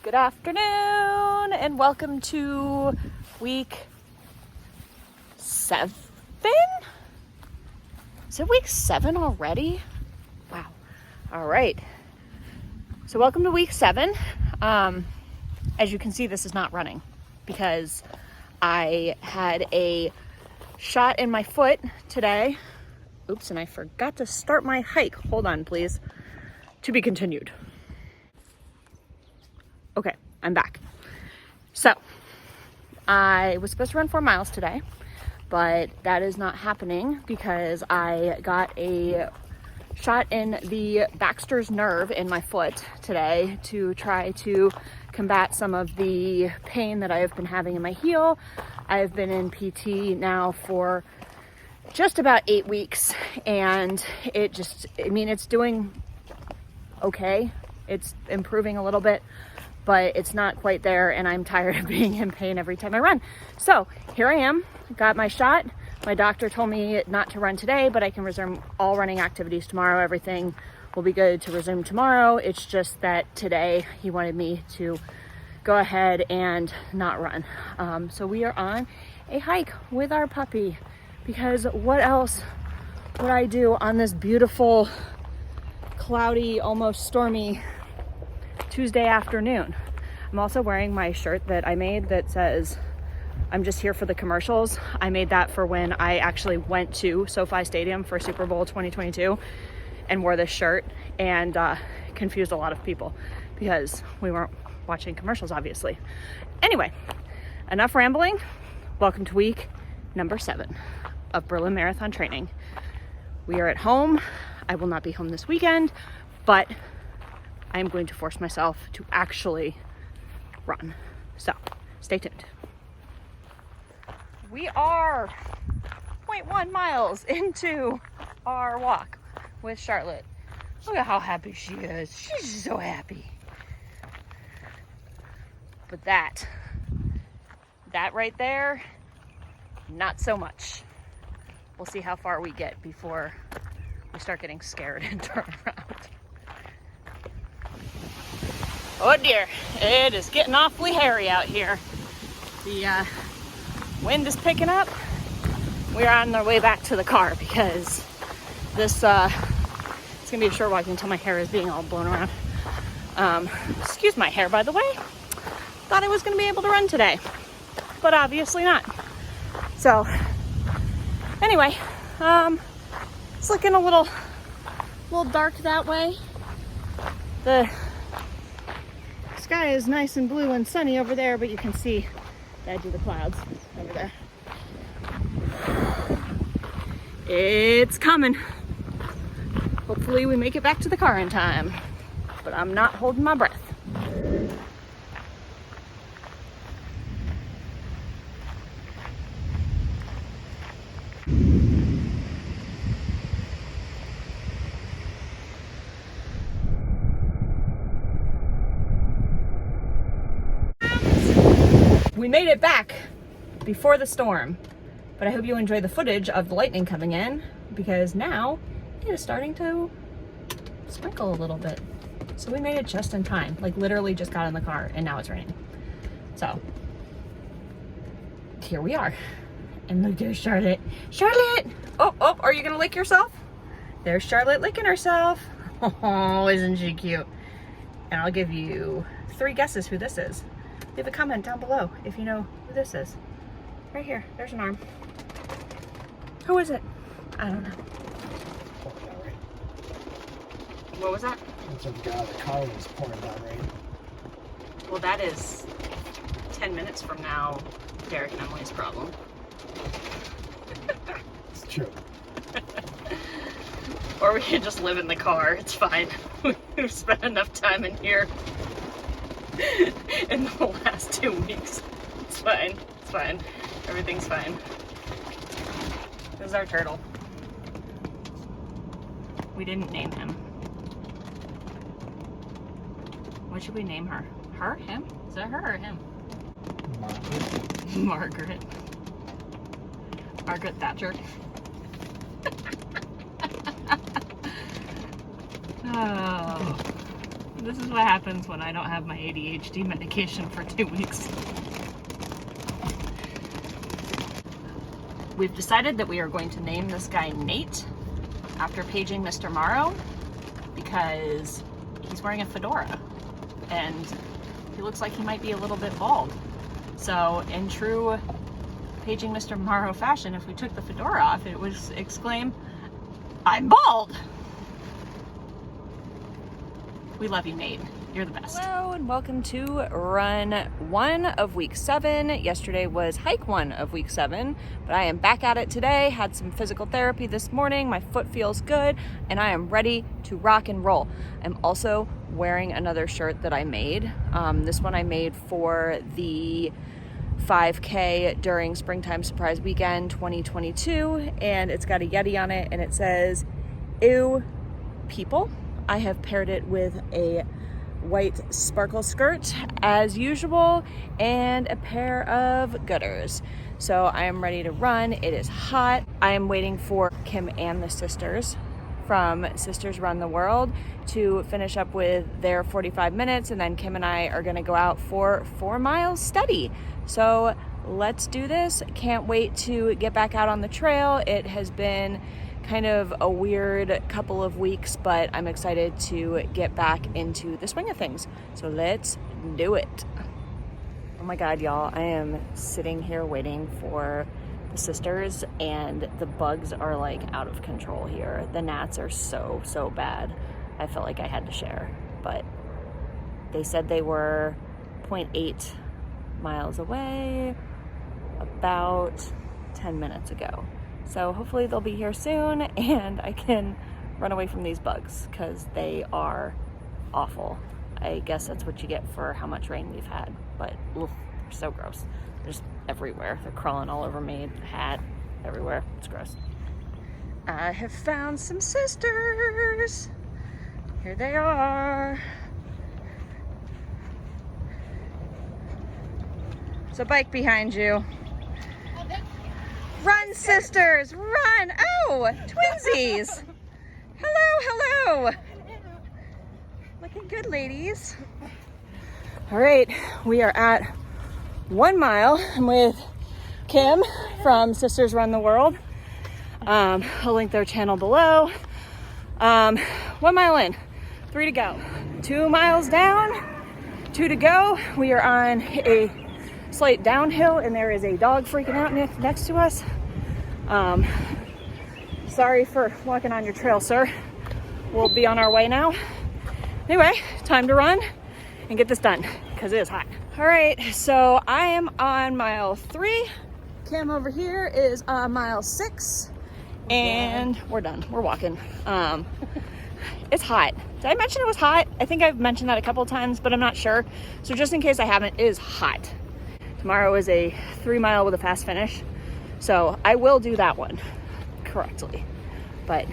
Good afternoon and welcome to week 7? Is it week 7 already? Wow. All right. So welcome to week 7. As you can see, this is not running because I had a shot in my foot today. Oops, and I forgot to start my hike. Hold on, please. To be continued. Okay, I'm back. So, I was supposed to run 4 miles today, but that is not happening because I got a shot in the Baxter's nerve in my foot today to try to combat some of the pain that I have been having in my heel. I've been in PT now for just about 8 weeks, and it's doing okay. It's improving a little bit, but it's not quite there, and I'm tired of being in pain every time I run. So here I am, got my shot. My doctor told me not to run today, but I can resume all running activities tomorrow. Everything will be good to resume tomorrow. It's just that today he wanted me to go ahead and not run. So we are on a hike with our puppy, because what else would I do on this beautiful, cloudy, almost stormy Tuesday afternoon? I'm also wearing my shirt that I made that says, "I'm just here for the commercials." I made that for when I actually went to SoFi Stadium for Super Bowl 2022 and wore this shirt, and confused a lot of people because we weren't watching commercials, obviously. Anyway, enough rambling. Welcome to week number 7 of Berlin Marathon training. We are at home. I will not be home this weekend, but I am going to force myself to actually run. So stay tuned. We are 0.1 miles into our walk with Charlotte. Look at how happy she is. She's so happy. But that right there, not so much. We'll see how far we get before we start getting scared and turn around. Oh dear, it is getting awfully hairy out here. The wind is picking up. We're on our way back to the car because this it's gonna be a short walk until my hair is being all blown around. Excuse my hair, by the way. Thought I was gonna be able to run today, but obviously not. So anyway, it's looking a little dark that way. The sky is nice and blue and sunny over there, but you can see the edge of the clouds over there. It's coming. Hopefully we make it back to the car in time, but I'm not holding my breath. We made it back before the storm, but I hope you enjoy the footage of the lightning coming in, because now it is starting to sprinkle a little bit. So we made it just in time, like literally just got in the car and now it's raining. So here we are. And look, there's Charlotte. Charlotte! Oh, are you gonna lick yourself? There's Charlotte licking herself. Oh, isn't she cute? And I'll give you 3 guesses who this is. Leave a comment down below if you know who this is. Right here, there's an arm. Who is it? I don't know. What was that? That's what the guy in the car was pouring down rain. Well, that is 10 minutes from now, Derek and Emily's problem. It's true. Or we can just live in the car. It's fine. We've spent enough time in here in the last 2 weeks. It's fine. It's fine. Everything's fine. This is our turtle. We didn't name him. What should we name her? Her? Him? Is that her or him? Margaret. Margaret Thatcher. Oh. This is what happens when I don't have my ADHD medication for 2 weeks. We've decided that we are going to name this guy Nate after paging Mr. Morrow because he's wearing a fedora and he looks like he might be a little bit bald. So in true paging Mr. Morrow fashion, if we took the fedora off, it would exclaim, "I'm bald!" We love you, Nate. You're the best. Hello and welcome to run 1 of week 7. Yesterday was hike 1 of week 7, but I am back at it today. Had some physical therapy this morning. My foot feels good and I am ready to rock and roll. I'm also wearing another shirt that I made. This one I made for the 5K during Springtime Surprise Weekend 2022, and it's got a Yeti on it and it says, "Ew, people." I have paired it with a white sparkle skirt as usual and a pair of gutters. So I am ready to run. It is hot. I am waiting for Kim and the sisters from Sisters Run the World to finish up with their 45 minutes, and then Kim and I are going to go out for 4 miles steady. So let's do this. Can't wait to get back out on the trail. It has been kind of a weird couple of weeks, but I'm excited to get back into the swing of things. So let's do it. Oh my God, y'all, I am sitting here waiting for the sisters and the bugs are like out of control here. The gnats are so bad. I felt like I had to share, but they said they were 0.8 miles away about 10 minutes ago. So hopefully they'll be here soon and I can run away from these bugs because they are awful. I guess that's what you get for how much rain we've had, but oof, they're so gross. They're just everywhere. They're crawling all over me, the hat, everywhere. It's gross. I have found some sisters. Here they are. There's a bike behind you. Run, sisters, run! Oh, twinsies! Hello. Looking good, ladies. All right, we are at 1 mile. I'm with Kim from Sisters Run the World. I'll link their channel below. 1 mile in, 3 to go. 2 miles down, 2 to go. We are on a slight downhill and there is a dog freaking out next to us. Sorry for walking on your trail, sir. We'll be on our way now. Anyway, time to run and get this done because it is hot. All right, so I am on mile 3. Kim over here is on mile 6 and we're done. We're walking. It's hot. Did I mention it was hot? I think I've mentioned that a couple of times, but I'm not sure. So just in case I haven't, it is hot. Tomorrow is a 3 mile with a fast finish. So I will do that one correctly. But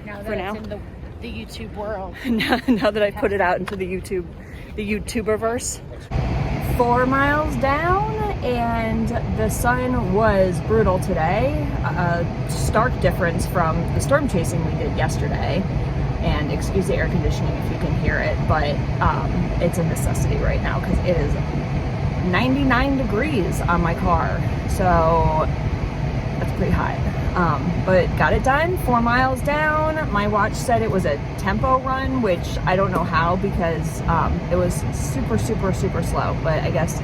now for now, it's in the YouTube world. now that I put it out into the YouTuberverse. 4 miles down and the sun was brutal today. A stark difference from the storm chasing we did yesterday. And excuse the air conditioning if you can hear it, but it's a necessity right now because it is 99 degrees on my car, so that's pretty hot. But got it done. 4 miles down. My watch said it was a tempo run, which I don't know how because it was super slow, but I guess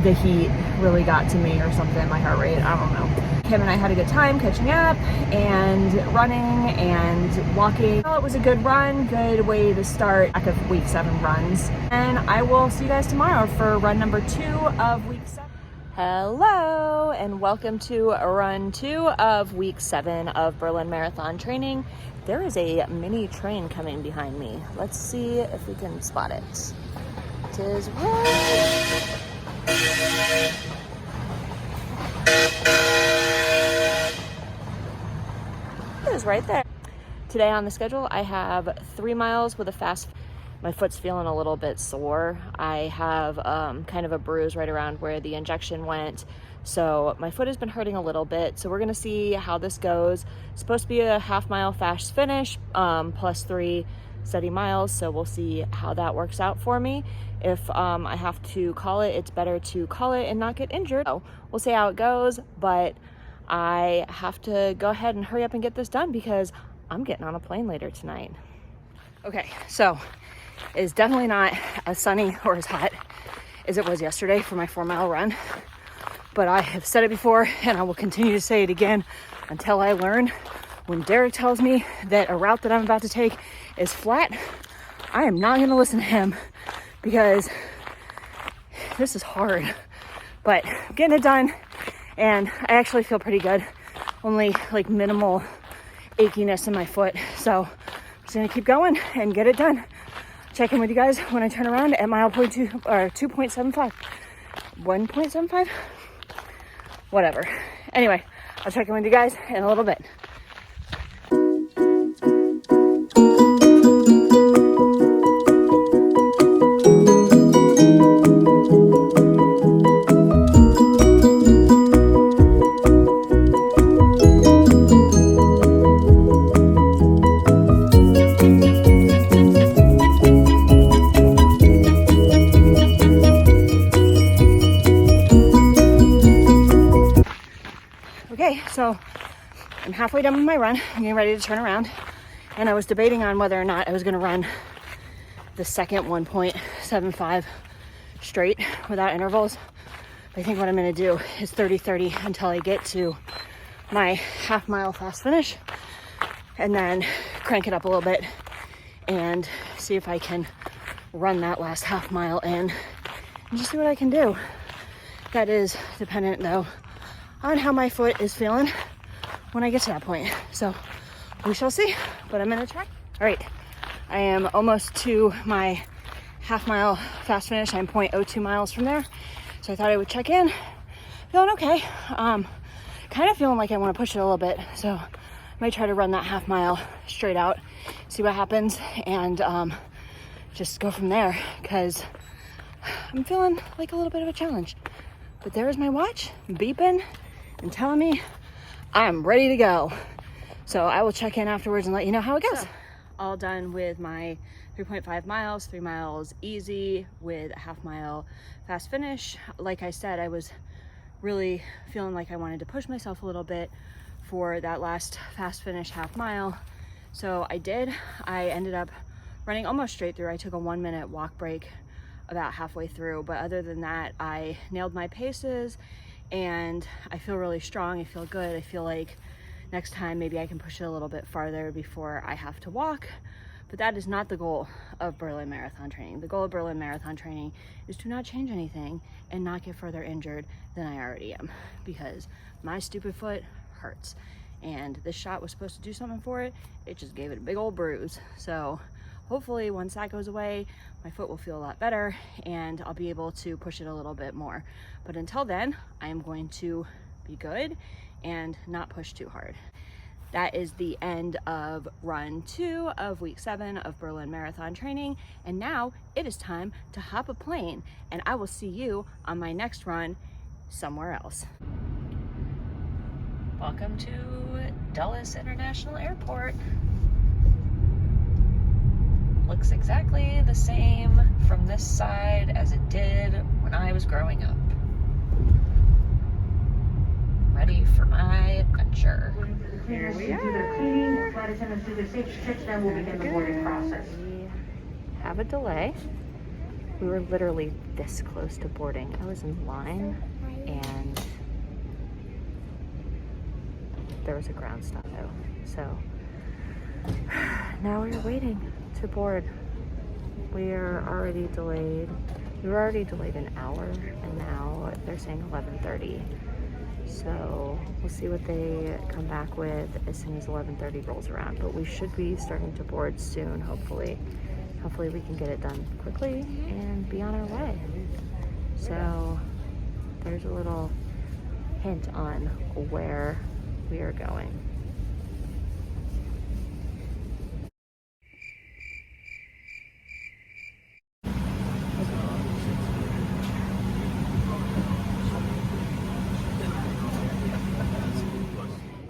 the heat really got to me or something, my heart rate, I don't know. Kim and I had a good time catching up and running and walking. Well, it was a good run, good way to start back of week 7 runs. And I will see you guys tomorrow for run number 2 of week 7. Hello and welcome to run 2 of week 7 of Berlin Marathon training. There is a mini train coming behind me. Let's see if we can spot it. It is right. It is right there. Today on the schedule, I have 3 miles with a fast. My foot's feeling a little bit sore. I have kind of a bruise right around where the injection went. So my foot has been hurting a little bit. So we're gonna see how this goes. It's supposed to be a half mile fast finish, plus 3 steady miles, so we'll see how that works out for me. If I have to call it, it's better to call it and not get injured. So we'll see how it goes, but I have to go ahead and hurry up and get this done because I'm getting on a plane later tonight. Okay, so it's definitely not as sunny or as hot as it was yesterday for my 4-mile run, but I have said it before and I will continue to say it again until I learn. When Derek tells me that a route that I'm about to take is flat, I am not going to listen to him because this is hard. But I'm getting it done and I actually feel pretty good. Only like minimal achiness in my foot. So I'm just going to keep going and get it done. Check in with you guys when I turn around at mile 2 or 2.75. 1.75? Whatever. Anyway, I'll check in with you guys in a little bit. Okay, so I'm halfway done with my run. I'm getting ready to turn around. And I was debating on whether or not I was gonna run the second 1.75 straight without intervals. I think what I'm gonna do is 30-30 until I get to my half-mile fast finish and then crank it up a little bit and see if I can run that last half mile in and just see what I can do. That is dependent though on how my foot is feeling when I get to that point. So we shall see, but I'm gonna try. All right, I am almost to my half-mile fast finish. I'm 0.02 miles from there. So I thought I would check in. Feeling okay. Kind of feeling like I want to push it a little bit. So I might try to run that half mile straight out, see what happens, and just go from there because I'm feeling like a little bit of a challenge. But there's my watch beeping and telling me I'm ready to go. So I will check in afterwards and let you know how it goes. So, all done with my 3.5 miles, 3 miles easy with a half-mile fast finish. Like I said, I was really feeling like I wanted to push myself a little bit for that last fast finish half mile. So I did. I ended up running almost straight through. I took a 1-minute walk break about halfway through, but other than that, I nailed my paces and I feel really strong. I feel good. I feel like next time maybe I can push it a little bit farther before I have to walk. But that is not the goal of Berlin Marathon training. The goal of Berlin Marathon training is to not change anything and not get further injured than I already am, because my stupid foot hurts. And this shot was supposed to do something for it. It just gave it a big old bruise. So hopefully once that goes away, my foot will feel a lot better and I'll be able to push it a little bit more. But until then, I am going to be good and not push too hard. That is the end of run 2 of week 7 of Berlin Marathon training. And now it is time to hop a plane and I will see you on my next run somewhere else. Welcome to Dulles International Airport. Looks exactly the same from this side as it did when I was growing up. Ready for my adventure. Here we are. Flight attendants do their safety checks, then we'll begin the boarding process. We have a delay. We were literally this close to boarding. I was in line and there was a ground stop though. So now we're waiting to board. We are already delayed. We were already delayed an hour and now they're saying 11:30. So we'll see what they come back with as soon as 11:30 rolls around. But we should be starting to board soon, hopefully. Hopefully we can get it done quickly and be on our way. So there's a little hint on where we are going.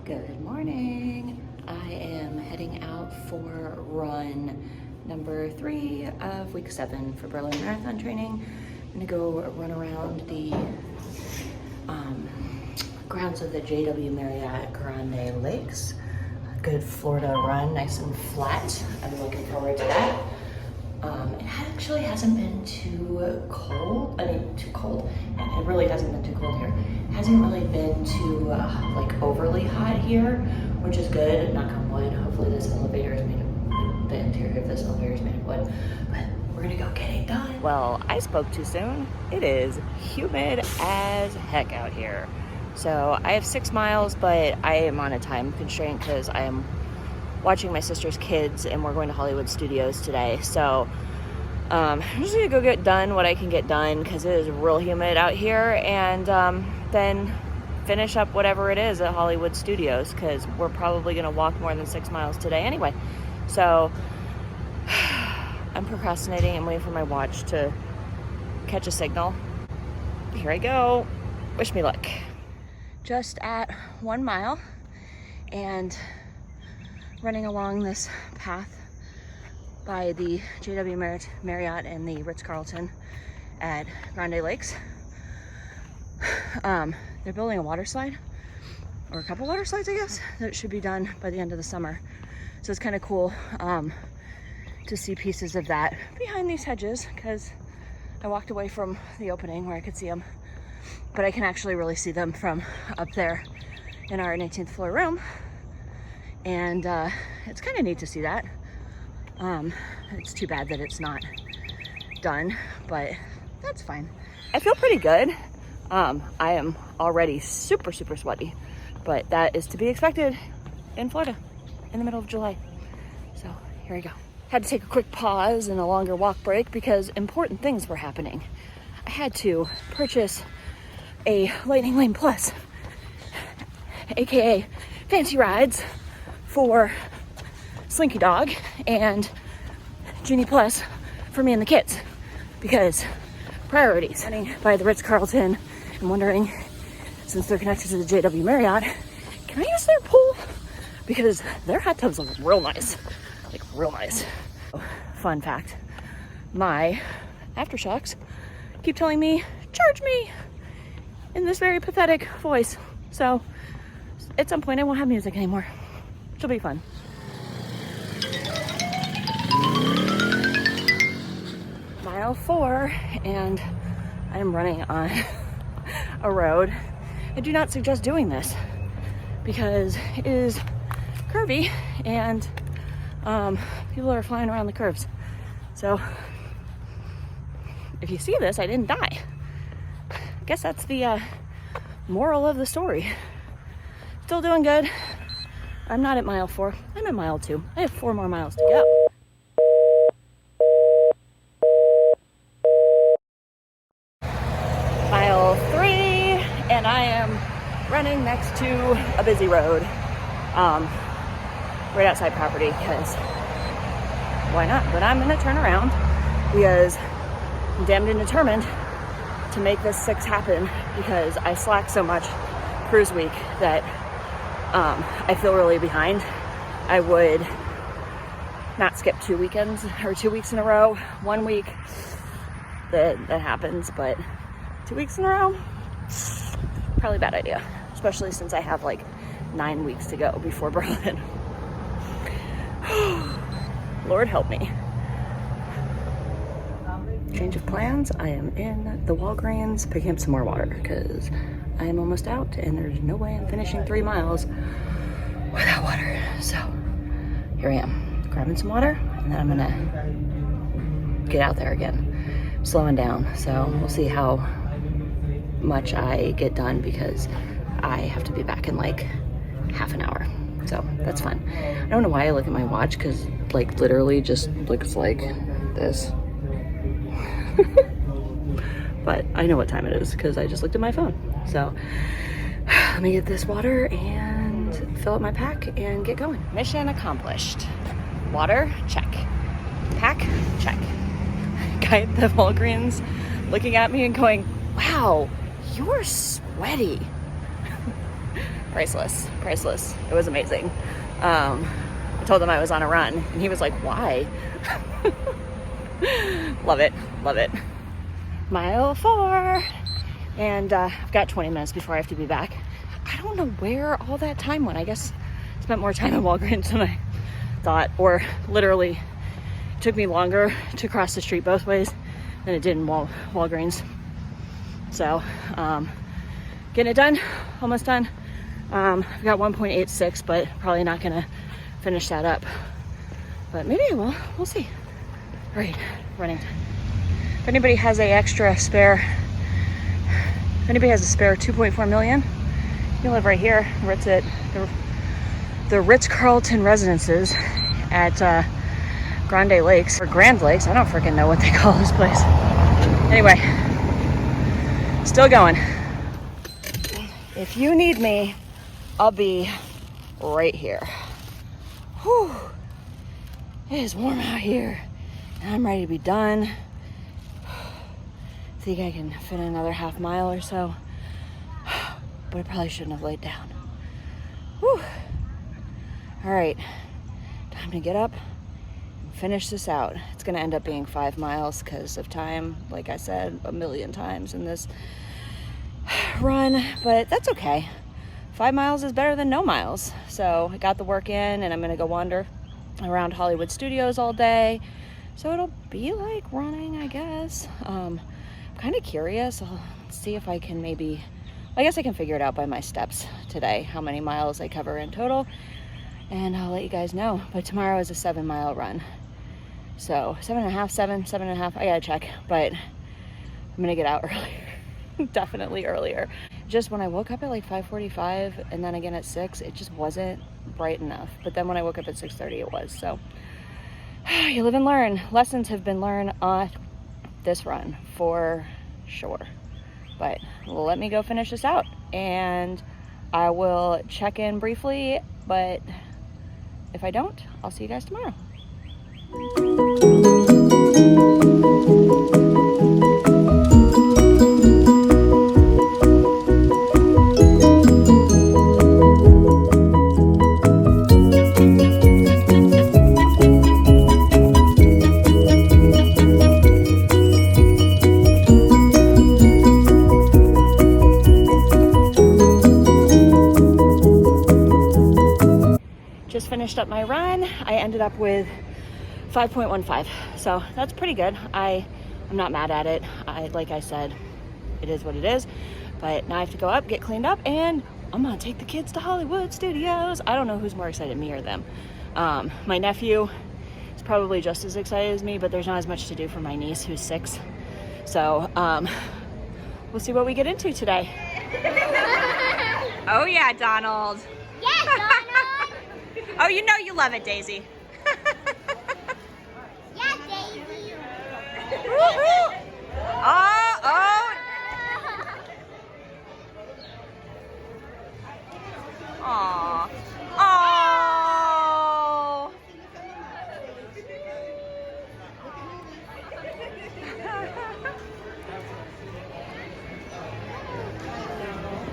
Good morning. I am heading out for run number 3 of week 7 for Berlin Marathon training. I'm gonna go run around the grounds of the JW Marriott Grande Lakes. A good Florida run, nice and flat. I'm looking forward to that. It actually hasn't been too cold. Too cold. And it really hasn't been too cold here. It hasn't really been too like overly hot here, which is good. Knock on wood. Hopefully this elevator is made of, the interior of this elevator is made of wood. But we're gonna go get it done. Well, I spoke too soon. It is humid as heck out here. So I have 6 miles, but I am on a time constraint because I am watching my sister's kids and we're going to Hollywood Studios today. So I'm just gonna go get done what I can get done because it is real humid out here, and then finish up whatever it is at Hollywood Studios because we're probably gonna walk more than 6 miles today anyway. So I'm procrastinating. I'm waiting for my watch to catch a signal. Here I go. Wish me luck. Just at 1 mile and running along this path by the JW Marriott and the Ritz-Carlton at Grande Lakes. They're building a water slide, or a couple water slides, I guess, that should be done by the end of the summer. So it's kind of cool to see pieces of that behind these hedges, because I walked away from the opening where I could see them, but I can actually really see them from up there in our 18th floor room. And it's kind of neat to see that. It's too bad that it's not done, but that's fine. I feel pretty good. I am already super sweaty, but that is to be expected in Florida in the middle of July. So here I go. Had to take a quick pause and a longer walk break because important things were happening. I had to purchase a Lightning Lane Plus, aka Fancy Rides, for Slinky Dog, and Genie Plus for me and the kids, because priorities. Running by the Ritz-Carlton and wondering, since they're connected to the JW Marriott, can I use their pool? Because their hot tubs look real nice, like real nice. Fun fact, my aftershocks keep telling me, charge me, in this very pathetic voice. So at some point I won't have music anymore. It'll be fun. Mile 4, and I am running on a road. I do not suggest doing this because it is curvy and people are flying around the curves. So if you see this, I didn't die. I guess that's the moral of the story. Still doing good. I'm not at mile 4. I'm at mile 2. I have 4 more miles to go. Mile 3, and I am running next to a busy road, right outside property, because why not? But I'm gonna turn around because I'm damned and determined to make this 6 happen, because I slacked so much cruise week that I feel really behind. I would not skip 2 weekends or 2 weeks in a row. 1 week that happens, but 2 weeks in a row, probably a bad idea, especially since I have like 9 weeks to go before Berlin. Lord help me. Change of plans. I am in the Walgreens picking up some more water because I am almost out and there's no way I'm finishing 3 miles without water. So here I am, grabbing some water, and then I'm gonna get out there again. I'm slowing down, so we'll see how much I get done because I have to be back in like half an hour. So that's fun. I don't know why I look at my watch, because like literally just looks like this. But I know what time it is because I just looked at my phone. So let me get this water and fill up my pack and get going. Mission accomplished. Water, check. Pack, check. Guy at the Walgreens looking at me and going, wow, you're sweaty. Priceless, priceless. It was amazing. I told him I was on a run and he was like, why? Love it, love it. Mile 4. And I've got 20 minutes before I have to be back. I don't know where all that time went. I guess I spent more time in Walgreens than I thought, or literally it took me longer to cross the street both ways than it did in Walgreens. So, getting it done, almost done. I've got 1.86, but probably not gonna finish that up. But maybe I will, we'll see. All right, running. If anybody has a extra spare, if anybody has a spare 2.4 million, you live right here, the Ritz-Carlton Residences at Grande Lakes, or Grand Lakes. I don't freaking know what they call this place. Anyway, still going. If you need me, I'll be right here. Whew. It is warm out here, and I'm ready to be done. Think I can fit another half mile or so, but I probably shouldn't have laid down. Whew. All right, time to get up and finish this out. It's gonna end up being 5 miles because of time, like I said a million times in this run, but that's okay. 5 miles is better than no miles. So I got the work in, and I'm gonna go wander around Hollywood Studios all day. So it'll be like running, I guess. I'm kind of curious. I'll see if I can I guess I can figure it out by my steps today, how many miles I cover in total, and I'll let you guys know. But tomorrow is a 7-mile run. So 7.5, I gotta check, but I'm gonna get out earlier. Definitely earlier. Just when I woke up at like 5:45 and then again at 6, it just wasn't bright enough. But then when I woke up at 6:30, it was. So you live and learn. Lessons have been learned on this run for sure. But let me go finish this out, and I will check in briefly, but if I don't, I'll see you guys tomorrow. Just finished up my run. I ended up with 5.15, so that's pretty good. I'm not mad at it. Like I said, it is what it is. But now I have to go up, get cleaned up, and I'm gonna take the kids to Hollywood Studios. I don't know who's more excited, me or them. My nephew is probably just as excited as me, but there's not as much to do for my niece who's 6. So we'll see what we get into today. Oh yeah, Donald. Yes, Donald. Oh, you know you love it, Daisy. Yeah, Daisy. Woo-hoo. Oh. Aw. Oh.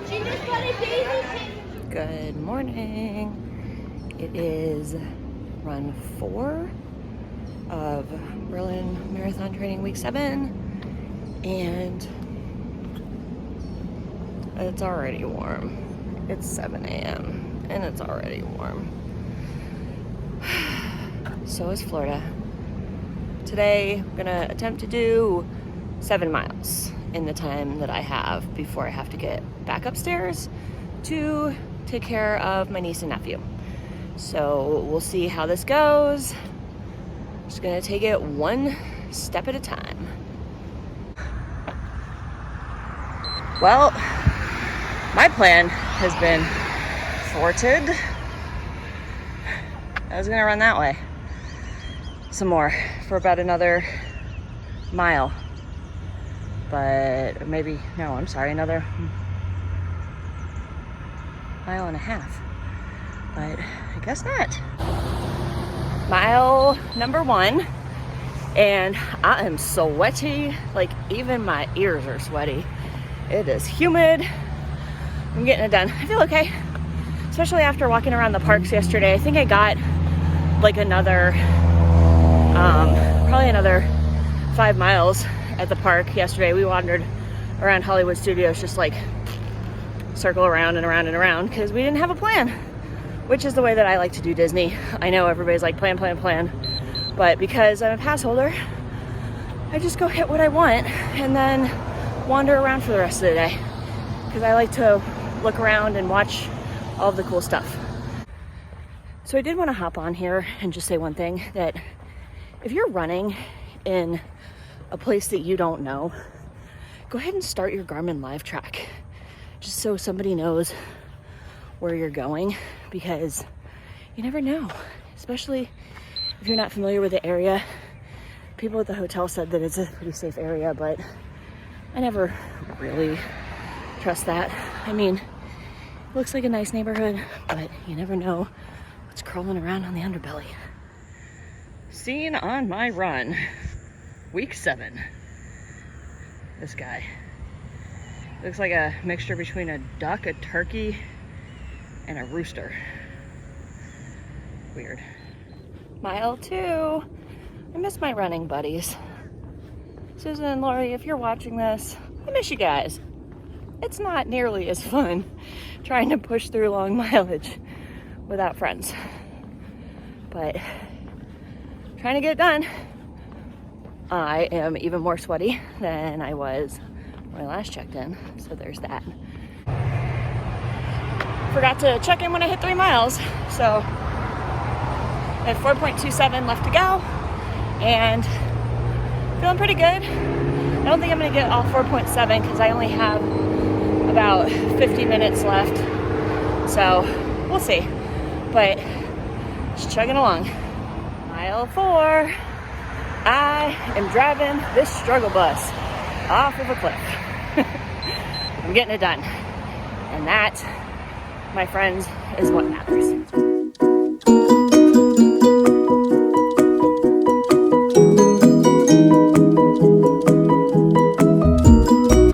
She just got a Daisy. Good morning. It is run 4 of Berlin Marathon Training Week 7, and it's already warm. It's 7 a.m. and it's already warm. So is Florida. Today, I'm gonna attempt to do 7 miles in the time that I have before I have to get back upstairs to take care of my niece and nephew. So we'll see how this goes. Just gonna take it one step at a time. Well, my plan has been thwarted. I was gonna run that way some more for about another mile, but maybe, no, I'm sorry, another 1.5 miles. But I guess not. Mile number 1, and I am sweaty, like even my ears are sweaty. It is humid. I'm getting it done. I feel okay, especially after walking around the parks yesterday. I think I got like another probably another 5 miles at the park. Yesterday we wandered around Hollywood Studios, just like circle around and around and around, because we didn't have a plan, which is the way that I like to do Disney. I know everybody's like plan, but because I'm a pass holder, I just go hit what I want and then wander around for the rest of the day, because I like to look around and watch all of the cool stuff. So I did want to hop on here and just say one thing, that if you're running in a place that you don't know, go ahead and start your Garmin Live Track, just so somebody knows where you're going, because you never know, especially if you're not familiar with the area. People at the hotel said that it's a pretty safe area, but I never really trust that. I mean, it looks like a nice neighborhood, but you never know what's crawling around on the underbelly. Seen on my run, week 7. This guy. Looks like a mixture between a duck, a turkey, and a rooster. Weird. Mile 2. I miss my running buddies. Susan and Lori, if you're watching this, I miss you guys. It's not nearly as fun trying to push through long mileage without friends, but trying to get it done. I am even more sweaty than I was when I last checked in, so there's that. Forgot to check in when I hit 3 miles, so I have 4.27 left to go, and feeling pretty good. I don't think I'm gonna get all 4.7 because I only have about 50 minutes left, so we'll see. But just chugging along. Mile 4. I am driving this struggle bus off of a cliff. I'm getting it done. And that, my friends, is what matters.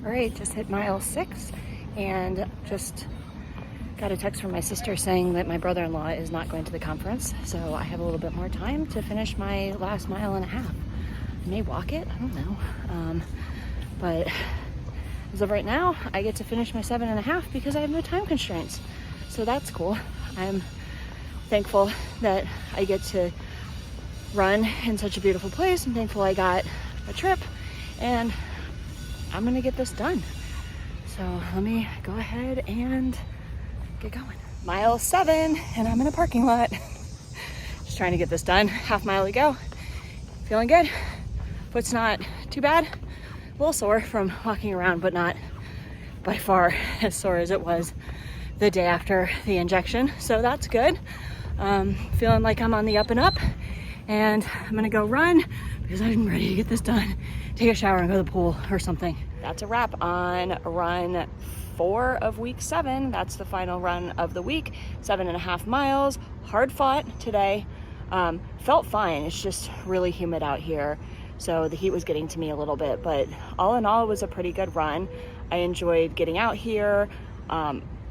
All right, just hit mile 6 and just got a text from my sister saying that my brother-in-law is not going to the conference, so I have a little bit more time to finish my last mile and a half. I may walk it, I don't know. But as of right now, I get to finish my 7.5 because I have no time constraints. So that's cool. I'm thankful that I get to run in such a beautiful place. I'm thankful I got a trip, and I'm gonna get this done. So let me go ahead and get going. Mile 7, and I'm in a parking lot. Just trying to get this done. Half mile to go. Feeling good. Foot's not too bad. A little sore from walking around, but not by far as sore as it was the day after the injection. So that's good. Feeling like I'm on the up and up, and I'm gonna go run because I'm ready to get this done. Take a shower and go to the pool or something. That's a wrap on run 4 of week 7. That's the final run of the week. 7.5 miles, hard fought today. Felt fine. It's just really humid out here, so the heat was getting to me a little bit, but all in all, it was a pretty good run. I enjoyed getting out here.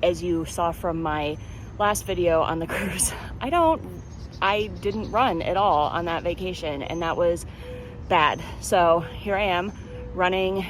As you saw from my last video on the cruise, I didn't run at all on that vacation, and that was bad. So here I am running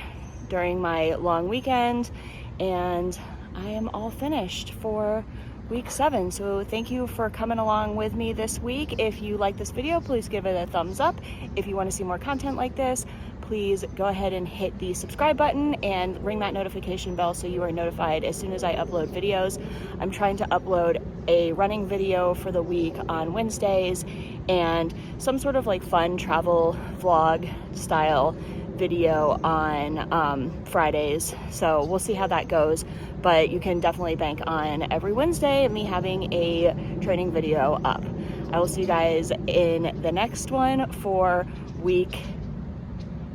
during my long weekend, and I am all finished for week 7. So thank you for coming along with me this week. If you like this video, please give it a thumbs up. If you want to see more content like this, please go ahead and hit the subscribe button and ring that notification bell so you are notified as soon as I upload videos. I'm trying to upload a running video for the week on Wednesdays and some sort of like fun travel vlog style video on Fridays. So we'll see how that goes, but you can definitely bank on every Wednesday me having a training video up. I will see you guys in the next one for week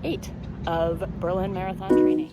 8 of Berlin Marathon training.